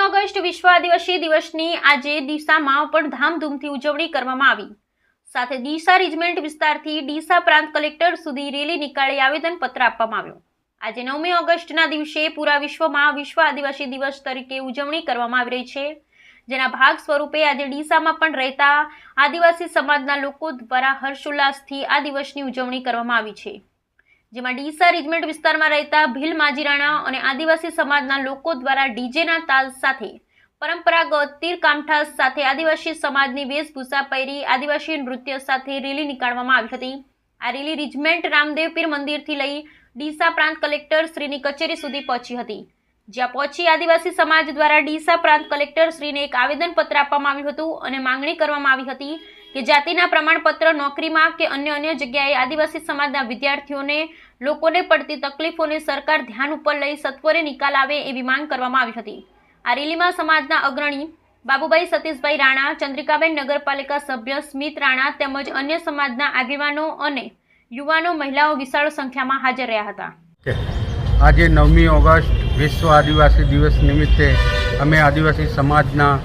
August વિશ્વ આદિવાસી દિવસની આજે ડીસામાં પણ ધામધૂમથી ઉજવણી કરવામાં આવી। સાથે ડીસા રેજિમેન્ટ વિસ્તારથી ડીસા પ્રાંત કલેક્ટર સુધી રેલી નીકાળી આવેદનપત્ર આપવામાં આવ્યું। આજે 9મી ઓગસ્ટના દિવસે પૂરા વિશ્વમાં વિશ્વ આદિવાસી દિવસ તરીકે ઉજવણી કરવામાં આવી રહી છે, જેના ભાગ સ્વરૂપે આજે ડીસામાં પણ રહેતા આદિવાસી સમાજના લોકો દ્વારા હર્ષોલ્લાસથી આ દિવસની ઉજવણી કરવામાં આવી છે, જેમાં ડીસા રેજિમેન્ટ વિસ્તારમાં રહેતા ભીલ માજીરાણા અને આદિવાસી સમાજના લોકો દ્વારા ડીજેના તાલ સાથે પરંપરાગત તીર કામઠા સાથે આદિવાસી સમાજની વેશભૂષા પહેરી આદિવાસી નૃત્ય સાથે રેલી નીકાળવામાં આવી હતી। આ રેલી રેજિમેન્ટ રામદેવ પીર મંદિરથી લઈ ડીસા પ્રાંત કલેક્ટર શ્રીની કચેરી સુધી પહોંચી હતી, જ્યાં પહોંચી આદિવાસી સમાજ દ્વારા ડીસા પ્રાંત કલેક્ટર શ્રીને એક આવેદનપત્ર આપવામાં આવ્યું હતું અને માંગણી કરવામાં આવી હતી કે જાતિના પ્રમાણપત્ર નોકરીમાં કે અન્ય જગ્યાએ આદિવાસી સમાજના વિદ્યાર્થીઓને લોકોને પડતી તકલીફોને સરકાર ધ્યાન ઉપર લઈ સત્વરે નિકાલ આવે એવી માંગ કરવામાં આવી હતી। આ રેલીમાં સમાજના અગ્રણી બાબુભાઈ સતીશભાઈ રાણા, ચંદ્રિકાબેન નગરપાલિકા સભ્ય સ્મિત રાણા તેમજ અન્ય સમાજના આગેવાનો અને યુવાનો મહિલાઓ વિશાળ સંખ્યામાં હાજર રહ્યા હતા। આજે 9મી ઓગસ્ટ વિશ્વ આદિવાસી દિવસ નિમિત્તે અમે આદિવાસી સમાજના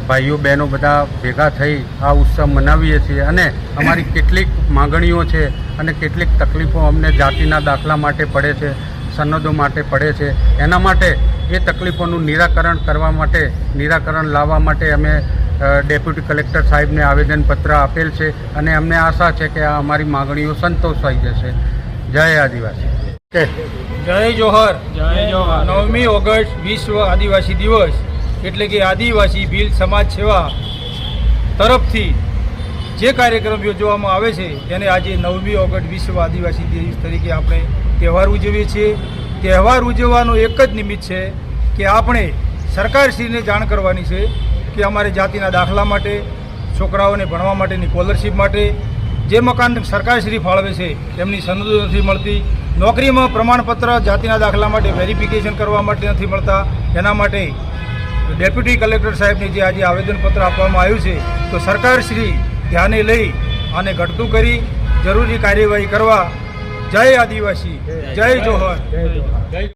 ભાઈઓ બહેનો બધા ભેગા થઈ આ ઉત્સવ મનાવીએ છીએ અને અમારી કેટલીક માગણીઓ છે અને કેટલીક તકલીફો અમને જાતિના દાખલા માટે પડે છે, સનદો માટે પડે છે, એના માટે એ તકલીફોનું નિરાકરણ લાવવા માટે અમે ડેપ્યુટી કલેક્ટર સાહેબને આવેદનપત્ર આપેલ છે અને અમને આશા છે કે આ અમારી માગણીઓ સંતોષાઈ જશે। જય આદિવાસી, જય જોહર। 9મી ઓગસ્ટ વિશ્વ આદિવાસી દિવસ એટલે કે આદિવાસી ભીલ સમાજ સેવા તરફથી જે કાર્યક્રમ યોજવામાં આવે છે તેને આજે 9મી ઓગસ્ટ વિશ્વ આદિવાસી દિવસ તરીકે આપણે તહેવાર ઉજવીએ છીએ। તહેવાર ઉજવવાનો એક જ નિમિત્ત છે કે આપણે સરકારશ્રીને જાણ કરવાની છે કે અમારે જાતિના દાખલા માટે, છોકરાઓને ભણવા માટેની સ્કોલરશીપ માટે જે મકાન સરકારશ્રી ફાળવે છે એમની સનદો નથી મળતી, નોકરીમાં પ્રમાણપત્ર જાતિના દાખલા માટે વેરિફિકેશન કરવા માટે નથી મળતા। એના માટે ડેપ્યુટી કલેક્ટર સાહેબને જે આજે આવેદનપત્ર આપવામાં આવ્યું છે તો સરકારશ્રી ધ્યાને લઈ આને ઘટતું કરી જરૂરી કાર્યવાહી કરવા। જય આદિવાસી, જય જોહર।